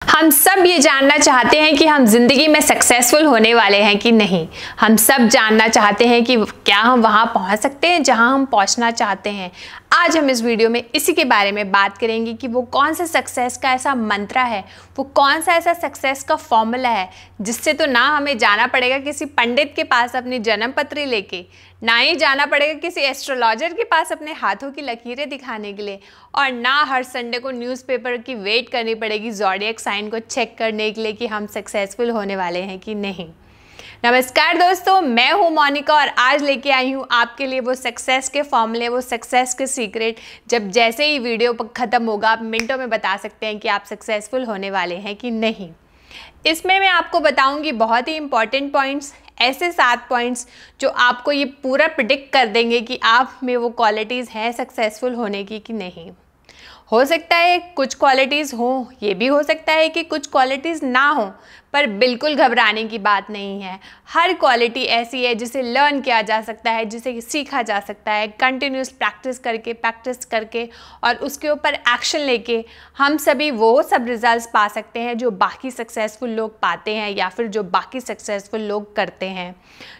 हम सब ये जानना चाहते हैं कि हम जिंदगी में सक्सेसफुल होने वाले हैं कि नहीं। हम सब जानना चाहते हैं कि क्या हम वहाँ पहुँच सकते हैं जहाँ हम पहुँचना चाहते हैं। आज हम इस वीडियो में इसी के बारे में बात करेंगे कि वो कौन सा सक्सेस का ऐसा मंत्र है, वो कौन सा ऐसा सक्सेस का फॉर्मूला है जिससे तो ना हमें जाना पड़ेगा किसी पंडित के पास अपनी जन्म पत्री लेके, ना ही जाना पड़ेगा किसी एस्ट्रोलॉजर के पास अपने हाथों की लकीरें दिखाने के लिए, और ना हर संडे को न्यूज़पेपर की वेट करनी पड़ेगी ज़ोडिएक साइन को चेक करने के लिए कि हम सक्सेसफुल होने वाले हैं कि नहीं। नमस्कार दोस्तों, मैं हूं मोनिका और आज लेके आई हूं आपके लिए वो सक्सेस के फॉर्मूले, वो सक्सेस के सीक्रेट। जब जैसे ही वीडियो ख़त्म होगा आप मिनटों में बता सकते हैं कि आप सक्सेसफुल होने वाले हैं कि नहीं। इसमें मैं आपको बताऊंगी बहुत ही इंपॉर्टेंट पॉइंट्स, ऐसे 7 पॉइंट्स जो आपको ये पूरा प्रिडिक्ट कर देंगे कि आप में वो क्वालिटीज़ हैं सक्सेसफुल होने की कि नहीं। हो सकता है कुछ क्वालिटीज़ हों, ये भी हो सकता है कि कुछ क्वालिटीज़ ना हों, पर बिल्कुल घबराने की बात नहीं है। हर क्वालिटी ऐसी है जिसे लर्न किया जा सकता है, जिसे सीखा जा सकता है। कंटिन्यूस प्रैक्टिस करके और उसके ऊपर एक्शन लेके हम सभी वो सब रिजल्ट्स पा सकते हैं जो बाकी सक्सेसफुल लोग पाते हैं या फिर जो बाकी सक्सेसफुल लोग करते हैं।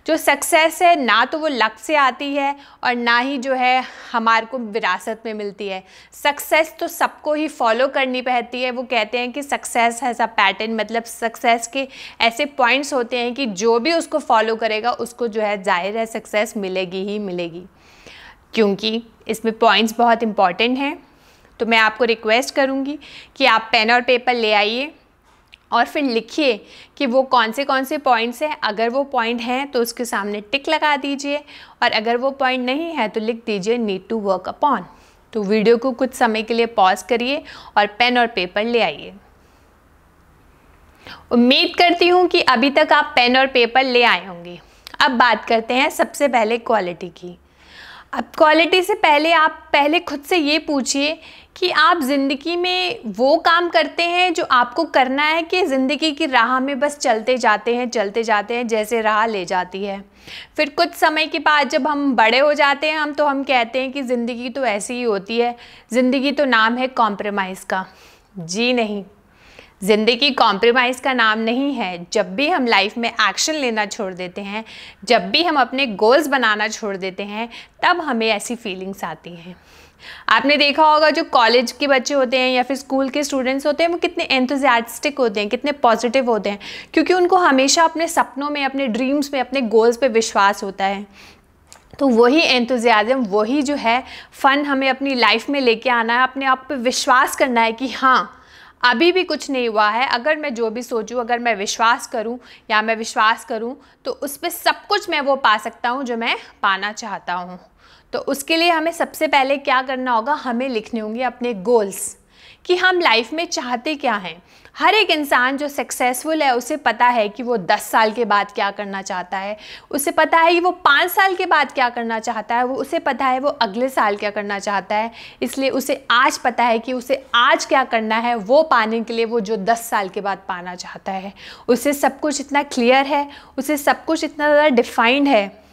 जो सक्सेस है ना तो वो लक से आती है और ना ही जो है हमारे को विरासत में मिलती है। सक्सेस तो सबको ही फॉलो करनी पड़ती है। वो कहते हैं कि सक्सेस हैज़ अ पैटर्न, मतलब सक्सेस के ऐसे पॉइंट्स होते हैं कि जो भी उसको फॉलो करेगा उसको जो है जाहिर है सक्सेस मिलेगी ही मिलेगी, क्योंकि इसमें पॉइंट्स बहुत इंपॉर्टेंट हैं। तो मैं आपको रिक्वेस्ट करूँगी कि आप पेन और पेपर ले आइए और फिर लिखिए कि वो कौन से पॉइंट्स हैं। अगर वो पॉइंट हैं तो उसके सामने टिक लगा दीजिए, और अगर वो पॉइंट नहीं है तो लिख दीजिए नीड टू वर्क अपॉन। तो वीडियो को कुछ समय के लिए पॉज करिए और पेन और पेपर ले आइए। उम्मीद करती हूँ कि अभी तक आप पेन और पेपर ले आए होंगे। अब बात करते हैं सबसे पहले क्वालिटी की। अब क्वालिटी से पहले आप पहले खुद से ये पूछिए कि आप ज़िंदगी में वो काम करते हैं जो आपको करना है, कि ज़िंदगी की राह में बस चलते जाते हैं जैसे राह ले जाती है। फिर कुछ समय के बाद जब हम बड़े हो जाते हैं हम कहते हैं कि ज़िंदगी तो ऐसी ही होती है, ज़िंदगी तो नाम है कॉम्प्रोमाइज़ का। जी नहीं, ज़िंदगी कॉम्प्रोमाइज़ का नाम नहीं है। जब भी हम लाइफ में एक्शन लेना छोड़ देते हैं, जब भी हम अपने गोल्स बनाना छोड़ देते हैं, तब हमें ऐसी फीलिंग्स आती हैं। आपने देखा होगा जो कॉलेज के बच्चे होते हैं या फिर स्कूल के स्टूडेंट्स होते हैं, वो कितने एंथुसियास्टिक होते हैं, कितने पॉजिटिव होते हैं, क्योंकि उनको हमेशा अपने सपनों में, अपने ड्रीम्स में, अपने गोल्स पे विश्वास होता है। तो वही एंथुसियाज्म, वही जो है फ़न हमें अपनी लाइफ में लेके आना है। अपने आप पे विश्वास करना है कि हाँ, अभी भी कुछ नहीं हुआ है। अगर मैं जो भी सोचूं, अगर मैं विश्वास करूं तो उस पर सब कुछ मैं वो पा सकता हूं जो मैं पाना चाहता हूं। तो उसके लिए हमें सबसे पहले क्या करना होगा, हमें लिखने होंगे अपने गोल्स कि हम लाइफ में चाहते क्या हैं। हर एक इंसान जो सक्सेसफुल है उसे पता है कि वो 10 साल के बाद क्या करना चाहता है, उसे पता है कि वो 5 साल के बाद क्या करना चाहता है, उसे पता है वो अगले साल क्या करना चाहता है। इसलिए उसे आज पता है कि उसे आज क्या करना है वो पाने के लिए, वो जो 10 साल के बाद पाना चाहता है। उसे सब कुछ इतना क्लियर है, उसे सब कुछ इतना ज़्यादा डिफाइंड है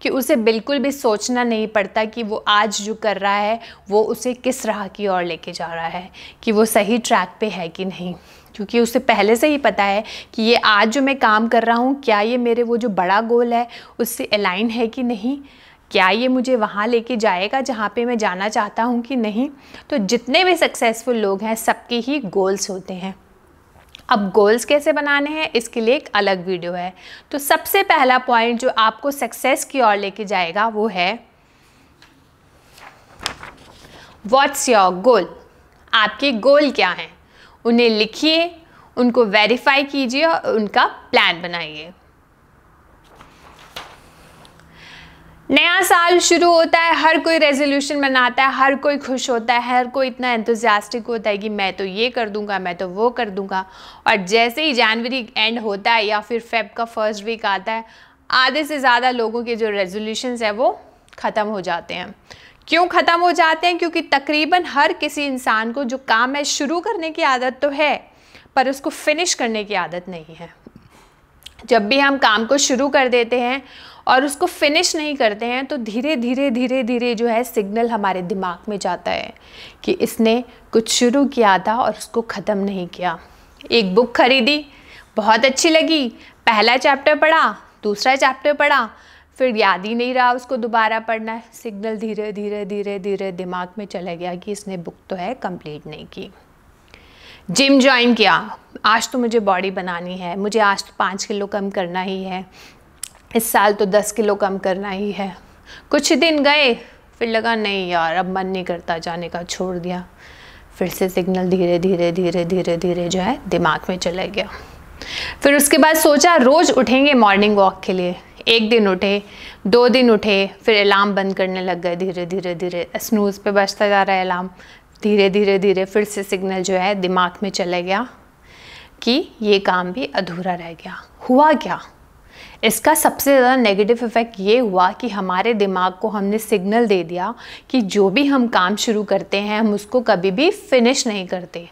कि उसे बिल्कुल भी सोचना नहीं पड़ता कि वो आज जो कर रहा है वो उसे किस राह की ओर लेके जा रहा है, कि वो सही ट्रैक पे है कि नहीं। क्योंकि उसे पहले से ही पता है कि ये आज जो मैं काम कर रहा हूँ, क्या ये मेरे वो जो बड़ा गोल है उससे अलाइन है कि नहीं, क्या ये मुझे वहाँ लेके जाएगा जहाँ पे मैं जाना चाहता हूँ कि नहीं। तो जितने भी सक्सेसफुल लोग हैं सबके ही गोल्स होते हैं। अब गोल्स कैसे बनाने हैं इसके लिए एक अलग वीडियो है। तो सबसे पहला पॉइंट जो आपको सक्सेस की ओर लेके जाएगा वो है व्हाट्स योर गोल। आपके गोल क्या हैं, उन्हें लिखिए, उनको वेरीफाई कीजिए और उनका प्लान बनाइए। नया साल शुरू होता है, हर कोई रेजोल्यूशन बनाता है, हर कोई खुश होता है, हर कोई इतना एंथुसियास्टिक होता है कि मैं तो ये कर दूंगा, मैं तो वो कर दूंगा। और जैसे ही जनवरी एंड होता है या फिर फेब का फर्स्ट वीक आता है, आधे से ज़्यादा लोगों के जो रेजोल्यूशंस है वो ख़त्म हो जाते हैं। क्यों ख़त्म हो जाते हैं? क्योंकि तकरीबन हर किसी इंसान को जो काम है शुरू करने की आदत तो है, पर उसको फिनिश करने की आदत नहीं है। जब भी हम काम को शुरू कर देते हैं और उसको फिनिश नहीं करते हैं तो धीरे धीरे जो है सिग्नल हमारे दिमाग में जाता है कि इसने कुछ शुरू किया था और उसको ख़त्म नहीं किया। एक बुक खरीदी, बहुत अच्छी लगी, पहला चैप्टर पढ़ा, दूसरा चैप्टर पढ़ा, फिर याद ही नहीं रहा उसको दोबारा पढ़ना है। सिग्नल धीरे धीरे धीरे धीरे दिमाग में चला गया कि इसने बुक तो है कंप्लीट नहीं की। जिम ज्वाइन किया, आज तो मुझे बॉडी बनानी है, मुझे आज तो 5 किलो कम करना ही है, इस साल तो 10 किलो कम करना ही है। कुछ दिन गए, फिर लगा नहीं यार अब मन नहीं करता जाने का, छोड़ दिया। फिर से सिग्नल धीरे धीरे धीरे धीरे धीरे जो है दिमाग में चला गया। फिर उसके बाद सोचा रोज़ उठेंगे मॉर्निंग वॉक के लिए। एक दिन उठे, 2 दिन उठे, फिर अलार्म बंद करने लग गए धीरे धीरे धीरे, स्नूज़ पे बजता जा रहा है अलार्म। धीरे धीरे धीरे फिर से सिग्नल जो है दिमाग में चला गया कि ये काम भी अधूरा रह गया। हुआ क्या? इसका सबसे ज़्यादा नेगेटिव इफ़ेक्ट ये हुआ कि हमारे दिमाग को हमने सिग्नल दे दिया कि जो भी हम काम शुरू करते हैं हम उसको कभी भी फिनिश नहीं करते।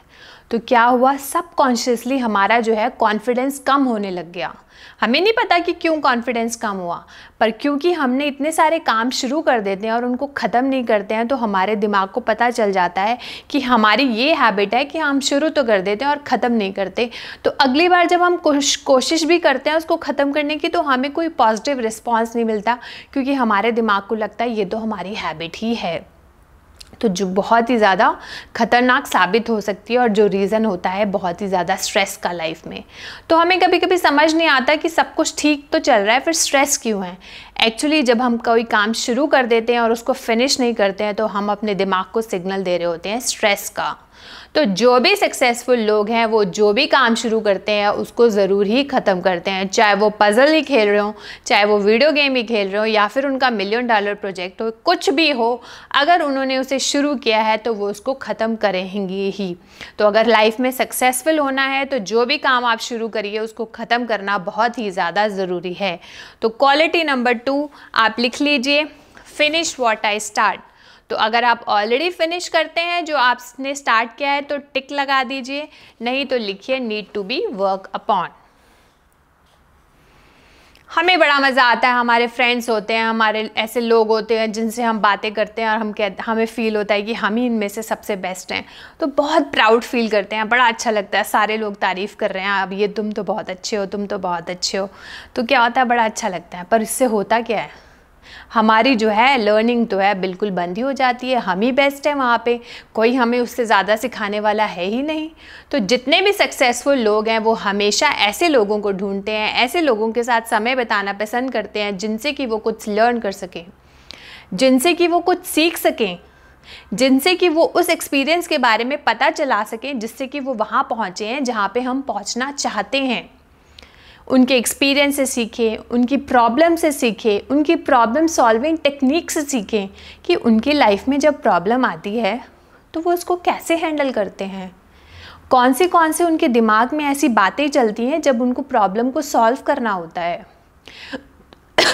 तो क्या हुआ, सबकॉन्शियसली हमारा जो है कॉन्फिडेंस कम होने लग गया। हमें नहीं पता कि क्यों कॉन्फिडेंस कम हुआ, पर क्योंकि हमने इतने सारे काम शुरू कर देते हैं और उनको ख़त्म नहीं करते हैं, तो हमारे दिमाग को पता चल जाता है कि हमारी ये हैबिट है कि हम शुरू तो कर देते हैं और ख़त्म नहीं करते। तो अगली बार जब हम कोशिश भी करते हैं उसको ख़त्म करने की, तो हमें कोई पॉजिटिव रिस्पॉन्स नहीं मिलता, क्योंकि हमारे दिमाग को लगता है ये तो हमारी हैबिट ही है। तो जो बहुत ही ज़्यादा ख़तरनाक साबित हो सकती है, और जो रीज़न होता है बहुत ही ज़्यादा स्ट्रेस का लाइफ में। तो हमें कभी कभी समझ नहीं आता कि सब कुछ ठीक तो चल रहा है, फिर स्ट्रेस क्यों है। एक्चुअली जब हम कोई काम शुरू कर देते हैं और उसको फिनिश नहीं करते हैं, तो हम अपने दिमाग को सिग्नल दे रहे होते हैं स्ट्रेस का। तो जो भी सक्सेसफुल लोग हैं वो जो भी काम शुरू करते हैं उसको ज़रूर ही ख़त्म करते हैं, चाहे वो पज़ल ही खेल रहे हो, चाहे वो वीडियो गेम ही खेल रहे हो, या फिर उनका $1 मिलियन प्रोजेक्ट हो, कुछ भी हो, अगर उन्होंने उसे शुरू किया है तो वो उसको ख़त्म करेंगे ही। तो अगर लाइफ में सक्सेसफुल होना है तो जो भी काम आप शुरू करिए उसको ख़त्म करना बहुत ही ज़्यादा ज़रूरी है। तो क्वालिटी नंबर 2 आप लिख लीजिए, फिनिश व्हाट आई स्टार्ट। तो अगर आप ऑलरेडी फिनिश करते हैं जो आपने स्टार्ट किया है तो टिक लगा दीजिए, नहीं तो लिखिए need to be work upon. हमें बड़ा मज़ा आता है, हमारे फ्रेंड्स होते हैं, हमारे ऐसे लोग होते हैं जिनसे हम बातें करते हैं और हमें फ़ील होता है कि हम ही इनमें से सबसे बेस्ट हैं। तो बहुत प्राउड फील करते हैं, बड़ा अच्छा लगता है, सारे लोग तारीफ़ कर रहे हैं, अब ये तुम तो बहुत अच्छे हो, तुम तो बहुत अच्छे हो। तो क्या होता है, बड़ा अच्छा लगता है। पर इससे होता क्या है, हमारी जो है लर्निंग तो है बिल्कुल बंद ही हो जाती है। हम ही बेस्ट हैं वहाँ पे, कोई हमें उससे ज़्यादा सिखाने वाला है ही नहीं। तो जितने भी सक्सेसफुल लोग हैं वो हमेशा ऐसे लोगों को ढूंढते हैं, ऐसे लोगों के साथ समय बिताना पसंद करते हैं जिनसे कि वो कुछ लर्न कर सकें, जिनसे कि वो कुछ सीख सकें, जिनसे कि वो उस एक्सपीरियंस के बारे में पता चला सकें जिससे कि वो वहाँ पहुँचे हैं जहाँ पे हम पहुँचना चाहते हैं। उनके एक्सपीरियंस से सीखें, उनकी प्रॉब्लम से सीखें, उनकी प्रॉब्लम सॉल्विंग टेक्निक से सीखें कि उनकी लाइफ में जब प्रॉब्लम आती है तो वो उसको कैसे हैंडल करते हैं, कौन से उनके दिमाग में ऐसी बातें चलती हैं जब उनको प्रॉब्लम को सॉल्व करना होता है।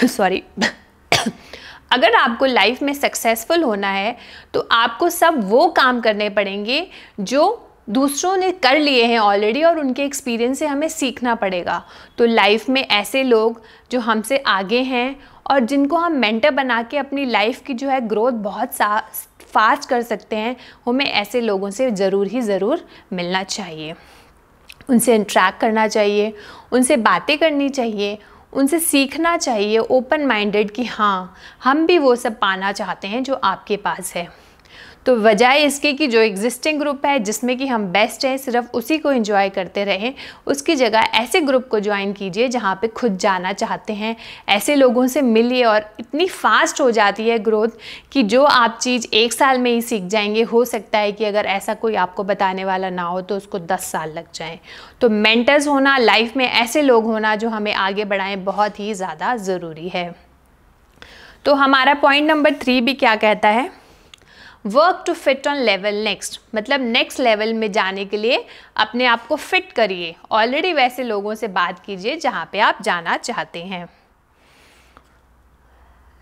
सॉरी। अगर आपको लाइफ में सक्सेसफुल होना है तो आपको सब वो काम करने पड़ेंगे जो दूसरों ने कर लिए हैं ऑलरेडी, और उनके एक्सपीरियंस से हमें सीखना पड़ेगा। तो लाइफ में ऐसे लोग जो हमसे आगे हैं और जिनको हम मेंटर बना के अपनी लाइफ की जो है ग्रोथ बहुत फास्ट कर सकते हैं, हमें ऐसे लोगों से ज़रूर मिलना चाहिए, उनसे इंटरेक्ट करना चाहिए, उनसे बातें करनी चाहिए, उनसे सीखना चाहिए ओपन माइंडेड कि हाँ हम भी वो सब पाना चाहते हैं जो आपके पास है। तो वजह इसकी कि जो एग्जिस्टिंग ग्रुप है जिसमें कि हम बेस्ट हैं सिर्फ उसी को एंजॉय करते रहें, उसकी जगह ऐसे ग्रुप को ज्वाइन कीजिए जहाँ पे खुद जाना चाहते हैं। ऐसे लोगों से मिलिए और इतनी फास्ट हो जाती है ग्रोथ कि जो आप चीज़ 1 साल में ही सीख जाएंगे, हो सकता है कि अगर ऐसा कोई आपको बताने वाला ना हो तो उसको 10 साल लग जाएं। तो मेंटर्स होना, लाइफ में ऐसे लोग होना जो हमें आगे बढ़ाएं, बहुत ही ज़्यादा ज़रूरी है। तो हमारा पॉइंट नंबर 3 भी क्या कहता है, work to fit on level next, मतलब नेक्स्ट लेवल में जाने के लिए अपने आप को फिट करिए। ऑलरेडी वैसे लोगों से बात कीजिए जहाँ पे आप जाना चाहते हैं।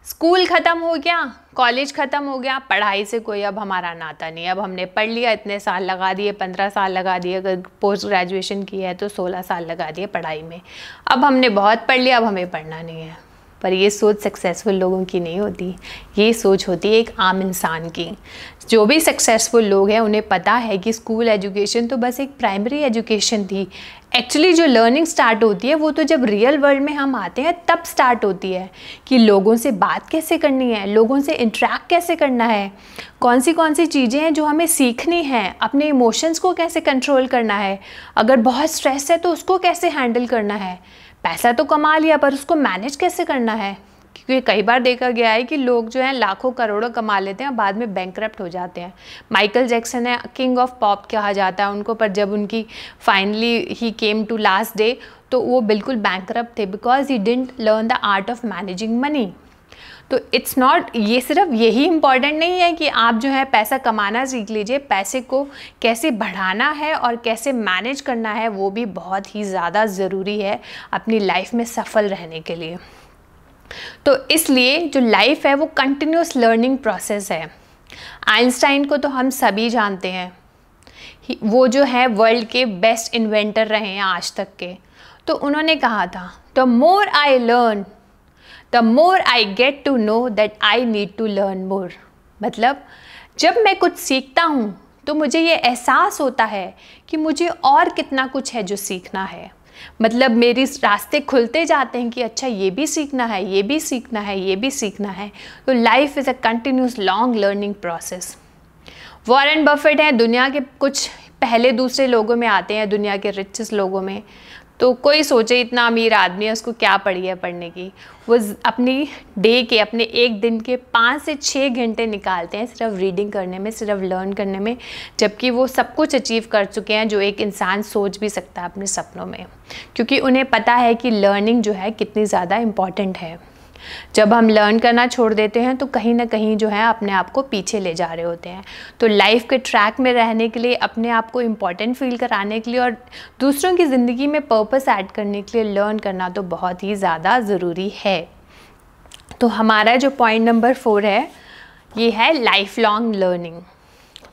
स्कूल ख़त्म हो गया, कॉलेज ख़त्म हो गया, पढ़ाई से कोई अब हमारा नाता नहीं। अब हमने पढ़ लिया, इतने साल लगा दिए, 15 साल लगा दिए, अगर पोस्ट ग्रेजुएशन की है तो 16 साल लगा दिए पढ़ाई में। अब हमने बहुत पढ़ लिया, अब हमें पढ़ना नहीं है। पर ये सोच सक्सेसफुल लोगों की नहीं होती, ये सोच होती है एक आम इंसान की। जो भी सक्सेसफुल लोग हैं उन्हें पता है कि स्कूल एजुकेशन तो बस एक प्राइमरी एजुकेशन थी। एक्चुअली जो लर्निंग स्टार्ट होती है वो तो जब रियल वर्ल्ड में हम आते हैं तब स्टार्ट होती है, कि लोगों से बात कैसे करनी है, लोगों से इंटरेक्ट कैसे करना है, कौन सी चीज़ें हैं जो हमें सीखनी है, अपने इमोशंस को कैसे कंट्रोल करना है, अगर बहुत स्ट्रेस है तो उसको कैसे हैंडल करना है, पैसा तो कमा लिया पर उसको मैनेज कैसे करना है। क्योंकि कई बार देखा गया है कि लोग जो हैं लाखों करोड़ों कमा लेते हैं और बाद में बैंकरप्ट हो जाते हैं। माइकल जैक्सन है, किंग ऑफ पॉप कहा जाता है उनको, पर जब उनकी finally he came to last day तो वो बिल्कुल बैंकरप्ट थे, because he didn't learn the art of managing money. तो इट्स नॉट, ये सिर्फ यही इम्पॉर्टेंट नहीं है कि आप जो है पैसा कमाना सीख लीजिए, पैसे को कैसे बढ़ाना है और कैसे मैनेज करना है वो भी बहुत ही ज़्यादा ज़रूरी है अपनी लाइफ में सफल रहने के लिए। तो इसलिए जो लाइफ है वो कंटिन्यूस लर्निंग प्रोसेस है। आइंस्टाइन को तो हम सभी जानते हैं, वो जो है वर्ल्ड के बेस्ट इन्वेंटर रहे हैं आज तक के। तो उन्होंने कहा था, the more I learn the more I get to know that I need to learn more. मतलब जब मैं कुछ सीखता हूँ तो मुझे ये एहसास होता है कि मुझे और कितना कुछ है जो सीखना है। मतलब मेरी रास्ते खुलते जाते हैं कि अच्छा ये भी सीखना है, ये भी सीखना है, ये भी सीखना है। तो life is a continuous long learning process. Warren Buffett हैं, दुनिया के कुछ पहले दूसरे लोगों में आते हैं, दुनिया के रिचेस्ट लोगों में। तो कोई सोचे इतना अमीर आदमी है, उसको क्या पड़ी है पढ़ने की। वो अपनी डे के, अपने एक दिन के 5 से 6 घंटे निकालते हैं सिर्फ रीडिंग करने में, सिर्फ लर्न करने में, जबकि वो सब कुछ अचीव कर चुके हैं जो एक इंसान सोच भी सकता है अपने सपनों में। क्योंकि उन्हें पता है कि लर्निंग जो है कितनी ज़्यादा इम्पॉर्टेंट है। जब हम लर्न करना छोड़ देते हैं तो कहीं ना कहीं जो है अपने आप को पीछे ले जा रहे होते हैं। तो लाइफ के ट्रैक में रहने के लिए, अपने आप को इम्पॉर्टेंट फील कराने के लिए और दूसरों की ज़िंदगी में पर्पस ऐड करने के लिए लर्न करना तो बहुत ही ज़्यादा ज़रूरी है। तो हमारा जो पॉइंट नंबर 4 है, ये है life long learning.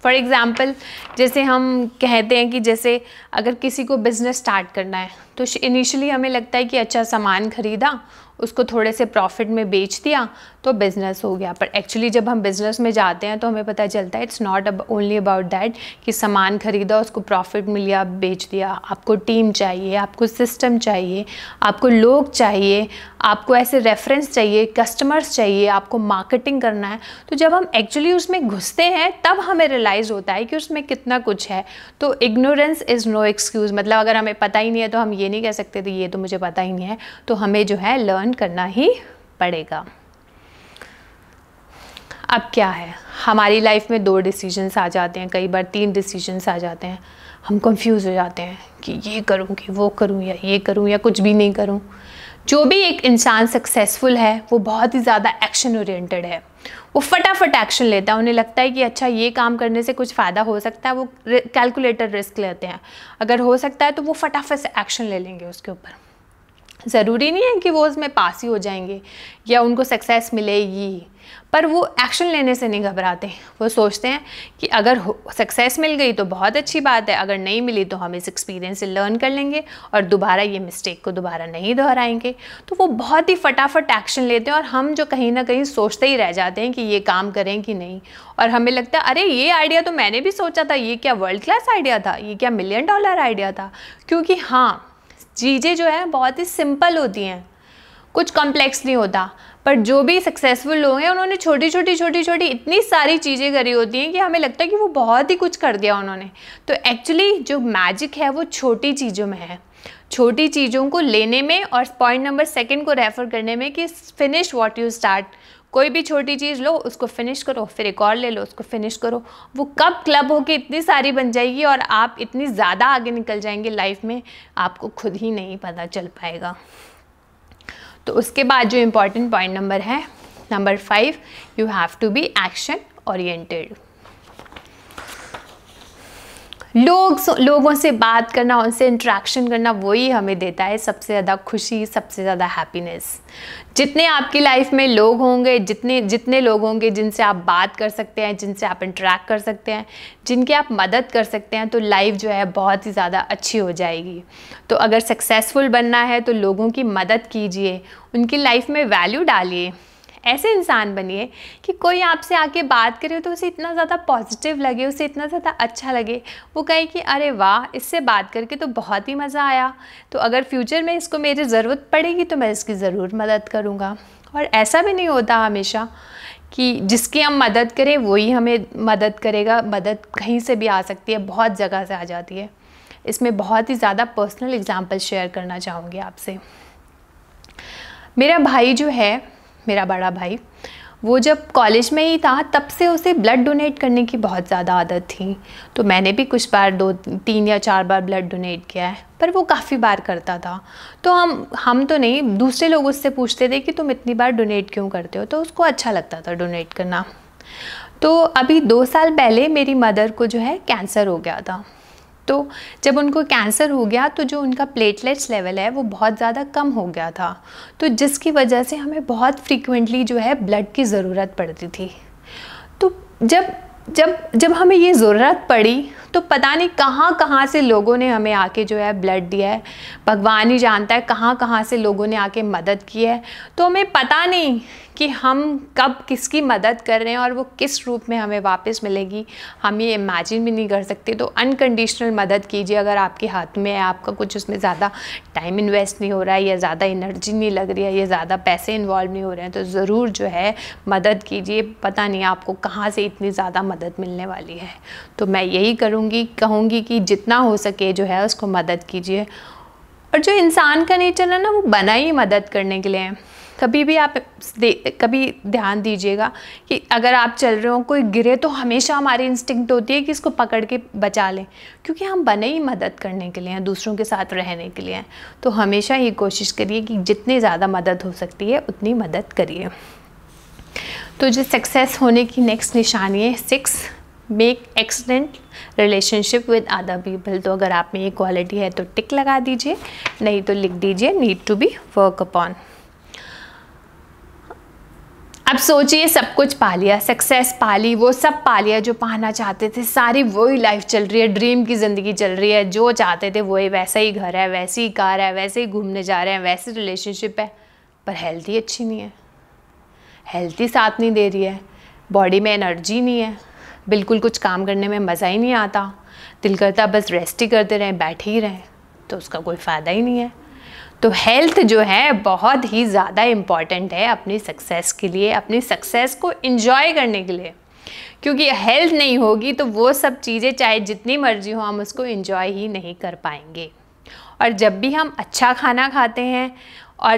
For example, जैसे हम कहते हैं कि जैसे अगर किसी को बिज़नेस स्टार्ट करना है तो इनिशियली हमें लगता है कि अच्छा सामान ख़रीदा, उसको थोड़े से प्रॉफिट में बेच दिया तो बिज़नेस हो गया। पर एक्चुअली जब हम बिज़नेस में जाते हैं तो हमें पता चलता है it's not only about that कि सामान ख़रीदा, उसको प्रॉफिट मिल गया, बेच दिया। आपको टीम चाहिए, आपको सिस्टम चाहिए, आपको लोग चाहिए, आपको ऐसे रेफरेंस चाहिए, कस्टमर्स चाहिए, आपको मार्केटिंग करना है। तो जब हम एक्चुअली उसमें घुसते हैं तब हमें रियलाइज़ होता है कि उसमें कितना कुछ है। तो इग्नोरेंस इज़ नो एक्सक्यूज़। मतलब अगर हमें पता ही नहीं है तो हम ये नहीं कह सकते थे ये तो मुझे पता ही नहीं है। तो हमें जो है लर्न करना ही पड़ेगा। अब क्या है, हमारी लाइफ में 2 डिसीजंस आ जाते हैं, कई बार 3 डिसीजंस आ जाते हैं। हम कंफ्यूज हो जाते हैं कि ये करूँ कि वो करूँ, या ये करूँ या कुछ भी नहीं करूँ। जो भी एक इंसान सक्सेसफुल है वो बहुत ही ज़्यादा एक्शन ओरिएंटेड है। वो फटाफट एक्शन लेता है। उन्हें लगता है कि अच्छा ये काम करने से कुछ फ़ायदा हो सकता है, वो कैलकुलेटर रिस्क लेते हैं। अगर हो सकता है तो वो फटाफट से एक्शन ले लेंगे उसके ऊपर। ज़रूरी नहीं है कि वो उसमें पास ही हो जाएंगे या उनको सक्सेस मिलेगी, पर वो एक्शन लेने से नहीं घबराते। वो सोचते हैं कि अगर सक्सेस मिल गई तो बहुत अच्छी बात है, अगर नहीं मिली तो हम इस एक्सपीरियंस से लर्न कर लेंगे और दोबारा ये मिस्टेक को दोबारा नहीं दोहराएंगे। तो वो बहुत ही फटाफट एक्शन लेते हैं और हम जो कहीं ना कहीं सोचते ही रह जाते हैं कि ये काम करें कि नहीं। और हमें लगता है अरे ये आइडिया तो मैंने भी सोचा था, ये क्या वर्ल्ड क्लास आइडिया था, ये क्या $1 मिलियन आइडिया था। क्योंकि हाँ, चीज़ें जो है बहुत ही सिंपल होती हैं, कुछ कॉम्प्लेक्स नहीं होता। पर जो भी सक्सेसफुल लोग हैं उन्होंने छोटी छोटी इतनी सारी चीज़ें करी होती हैं कि हमें लगता है कि वो बहुत ही कुछ कर दिया उन्होंने। तो एक्चुअली जो मैजिक है वो छोटी चीज़ों में है, छोटी चीज़ों को लेने में और पॉइंट नंबर 2 को रेफ़र करने में कि फिनिश व्हाट यू स्टार्ट। कोई भी छोटी चीज़ लो, उसको फिनिश करो, फिर एक और ले लो, उसको फिनिश करो। वो कब क्लब होके इतनी सारी बन जाएगी और आप इतनी ज़्यादा आगे निकल जाएंगे लाइफ में, आपको खुद ही नहीं पता चल पाएगा। तो उसके बाद जो इम्पॉर्टेंट पॉइंट नंबर है, number 5, you have to be action oriented. लोगों से बात करना, उनसे इंटरेक्शन करना, वही हमें देता है सबसे ज़्यादा खुशी, सबसे ज़्यादा हैप्पीनेस। जितने आपकी लाइफ में लोग होंगे, जितने लोग होंगे जिनसे आप बात कर सकते हैं, जिनसे आप इंटरेक्ट कर सकते हैं, जिनकी आप मदद कर सकते हैं, तो लाइफ जो है बहुत ही ज़्यादा अच्छी हो जाएगी। तो अगर सक्सेसफुल बनना है तो लोगों की मदद कीजिए, उनकी लाइफ में वैल्यू डालिए, ऐसे इंसान बनिए कि कोई आपसे आके बात करे तो उसे इतना ज़्यादा पॉजिटिव लगे, उसे इतना ज़्यादा अच्छा लगे, वो कहे कि अरे वाह, इससे बात करके तो बहुत ही मज़ा आया, तो अगर फ्यूचर में इसको मेरी ज़रूरत पड़ेगी तो मैं इसकी ज़रूर मदद करूँगा। और ऐसा भी नहीं होता हमेशा कि जिसकी हम मदद करें वही हमें मदद करेगा। मदद कहीं से भी आ सकती है, बहुत जगह से आ जाती है। इसमें बहुत ही ज़्यादा पर्सनल एग्जाम्पल शेयर करना चाहूँगी आपसे। मेरा भाई जो है, मेरा बड़ा भाई, वो जब कॉलेज में ही था तब से उसे ब्लड डोनेट करने की बहुत ज़्यादा आदत थी। तो मैंने भी कुछ बार 2-3 या 4 बार ब्लड डोनेट किया है, पर वो काफ़ी बार करता था। तो हम तो नहीं, दूसरे लोग उससे पूछते थे कि तुम इतनी बार डोनेट क्यों करते हो, तो उसको अच्छा लगता था डोनेट करना। तो अभी 2 साल पहले मेरी मदर को जो है कैंसर हो गया था। तो जब उनको कैंसर हो गया तो जो उनका प्लेटलेट्स लेवल है वो बहुत ज़्यादा कम हो गया था, तो जिसकी वजह से हमें बहुत फ्रीक्वेंटली जो है ब्लड की ज़रूरत पड़ती थी। तो जब हमें ये ज़रूरत पड़ी तो पता नहीं कहाँ कहाँ से लोगों ने हमें आके जो है ब्लड दिया है। भगवान ही जानता है कहाँ कहाँ से लोगों ने आके मदद की है। तो हमें पता नहीं कि हम कब किसकी मदद कर रहे हैं और वो किस रूप में हमें वापस मिलेगी, हम ये इमेजिन भी नहीं कर सकते। तो अनकंडीशनल मदद कीजिए अगर आपके हाथ में है, आपका कुछ उसमें ज़्यादा टाइम इन्वेस्ट नहीं हो रहा है, या ज़्यादा एनर्जी नहीं लग रही है, या ज़्यादा पैसे इन्वॉल्व नहीं हो रहे हैं, तो ज़रूर जो है मदद कीजिए। पता नहीं आपको कहाँ से इतनी ज़्यादा मदद मिलने वाली है। तो मैं यही कहूँगी कि जितना हो सके जो है उसको मदद कीजिए। और जो इंसान का नेचर है ना, वो बना ही मदद करने के लिए है। कभी भी आप कभी ध्यान दीजिएगा कि अगर आप चल रहे हो, कोई गिरे, तो हमेशा हमारी इंस्टिंक्ट होती है कि इसको पकड़ के बचा लें, क्योंकि हम बने ही मदद करने के लिए हैं, दूसरों के साथ रहने के लिए हैं। तो हमेशा ये कोशिश करिए कि जितनी ज़्यादा मदद हो सकती है उतनी मदद करिए। तो जो सक्सेस होने की नेक्स्ट निशानी है 6, make excellent relationship with other people. तो अगर आप में ये क्वालिटी है तो टिक लगा दीजिए, नहीं तो लिख दीजिए need to be work upon. अब सोचिए, सब कुछ पा लिया, सक्सेस पा ली, वो सब पा लिया जो पाना चाहते थे, सारी वही लाइफ चल रही है, ड्रीम की ज़िंदगी चल रही है, जो चाहते थे वही, वैसा ही घर है, वैसी ही कार है, वैसे ही घूमने जा रहे हैं, वैसी रिलेशनशिप है, पर हेल्थ ही अच्छी नहीं है, हेल्थ ही साथ नहीं दे रही है, बॉडी में एनर्जी नहीं है, बिल्कुल कुछ काम करने में मज़ा ही नहीं आता, दिल करता बस रेस्ट ही करते रहें, बैठे ही रहें, तो उसका कोई फ़ायदा ही नहीं है। तो हेल्थ जो है बहुत ही ज़्यादा इम्पॉर्टेंट है अपनी सक्सेस के लिए, अपनी सक्सेस को एंजॉय करने के लिए, क्योंकि हेल्थ नहीं होगी तो वो सब चीज़ें चाहे जितनी मर्जी हो हम उसको एंजॉय ही नहीं कर पाएंगे। और जब भी हम अच्छा खाना खाते हैं और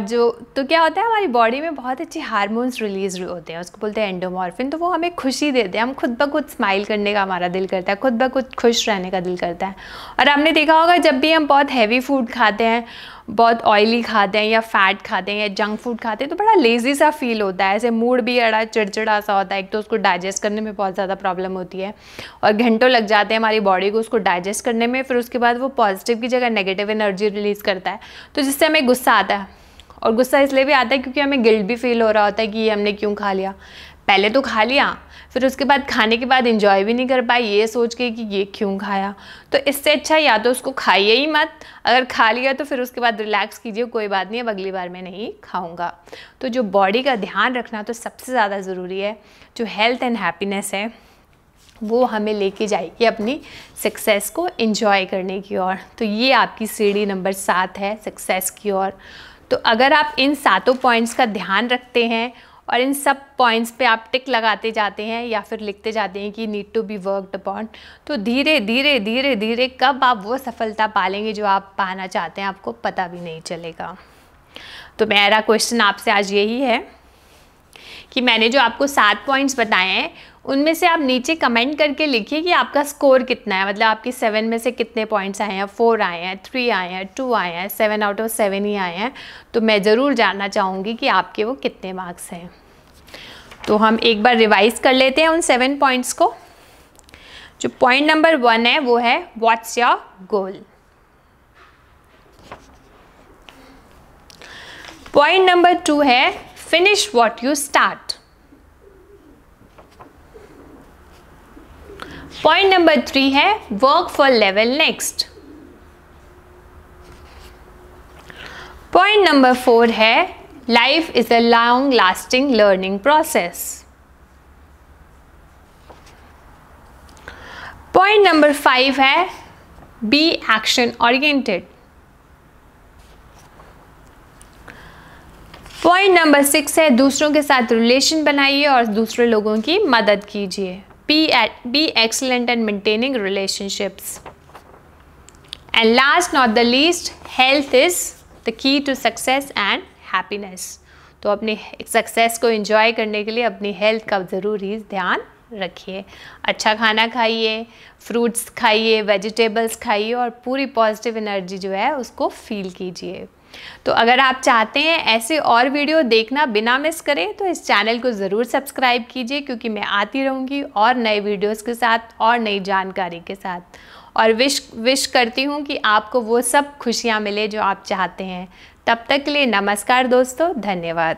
तो क्या होता है, हमारी बॉडी में बहुत अच्छे हार्मोन्स रिलीज होते हैं, उसको बोलते हैं एंडोमॉर्फिन। तो वो हमें खुशी देते हैं, हम खुद ब खुद स्माइल करने का हमारा दिल करता है, खुद ब खुद खुश रहने का दिल करता है। और आपने देखा होगा जब भी हम बहुत हैवी फूड खाते हैं, बहुत ऑयली खाते हैं या फैट खाते हैं या जंक फूड खाते हैं, तो बड़ा लेज़ी सा फील होता है, ऐसे मूड भी बड़ा चिड़चिड़ा सा होता है। एक तो उसको डाइजेस्ट करने में बहुत ज़्यादा प्रॉब्लम होती है और घंटों लग जाते हैं हमारी बॉडी को उसको डाइजेस्ट करने में, फिर उसके बाद वो पॉजिटिव की जगह नेगेटिव एनर्जी रिलीज़ करता है, तो जिससे हमें गुस्सा आता है। और गुस्सा इसलिए भी आता है क्योंकि हमें गिल्ट भी फील हो रहा होता है कि ये हमने क्यों खा लिया, पहले तो खा लिया, फिर उसके बाद खाने के बाद एंजॉय भी नहीं कर पाए ये सोच के कि ये क्यों खाया। तो इससे अच्छा या तो उसको खाइए ही मत, अगर खा लिया तो फिर उसके बाद रिलैक्स कीजिए, कोई बात नहीं, अब अगली बार मैं नहीं खाऊंगा। तो जो बॉडी का ध्यान रखना तो सबसे ज़्यादा ज़रूरी है, जो हेल्थ एंड हैप्पीनेस है वो हमें लेके जाएगी अपनी सक्सेस को एंजॉय करने की ओर। तो ये आपकी सीढ़ी नंबर 7 है सक्सेस की ओर। तो अगर आप इन 7 पॉइंट्स का ध्यान रखते हैं और इन सब पॉइंट्स पे आप टिक लगाते जाते हैं या फिर लिखते जाते हैं कि need to be worked upon, तो धीरे धीरे धीरे धीरे कब आप वो सफलता पालेंगे जो आप पाना चाहते हैं आपको पता भी नहीं चलेगा। तो मेरा क्वेश्चन आपसे आज यही है कि मैंने जो आपको 7 पॉइंट्स बताए हैं उनमें से आप नीचे कमेंट करके लिखिए कि आपका स्कोर कितना है, मतलब आपकी 7 में से कितने पॉइंट्स आए हैं, 4 आए हैं, 3 आए हैं, 2 आए हैं, 7 आउट ऑफ 7 ही आए हैं। तो मैं ज़रूर जानना चाहूँगी कि आपके वो कितने मार्क्स हैं। तो हम एक बार रिवाइज़ कर लेते हैं उन 7 पॉइंट्स को। जो पॉइंट नंबर 1 है वो है what's your goal. Point number 2 है finish what you start. Point number 3 है work for level next. Point number 4 है life is a long lasting learning process. Point number 5 है B action oriented. Point number 6 है दूसरों के साथ relation बनाइए और दूसरे लोगों की मदद कीजिए। Be excellent at maintaining relationships. And last not the least, health is the key to success and happiness. तो अपनी सक्सेस को एंजॉय करने के लिए अपनी हेल्थ का ज़रूर ही ध्यान रखिए। अच्छा खाना खाइए, फ्रूट्स खाइए, वेजिटेबल्स खाइए और पूरी पॉजिटिव एनर्जी जो है उसको फील कीजिए। तो अगर आप चाहते हैं ऐसे और वीडियो देखना बिना मिस करें तो इस चैनल को ज़रूर सब्सक्राइब कीजिए, क्योंकि मैं आती रहूँगी और नए वीडियोस के साथ और नई जानकारी के साथ। और विश करती हूँ कि आपको वो सब खुशियाँ मिले जो आप चाहते हैं। तब तक के लिए नमस्कार दोस्तों, धन्यवाद।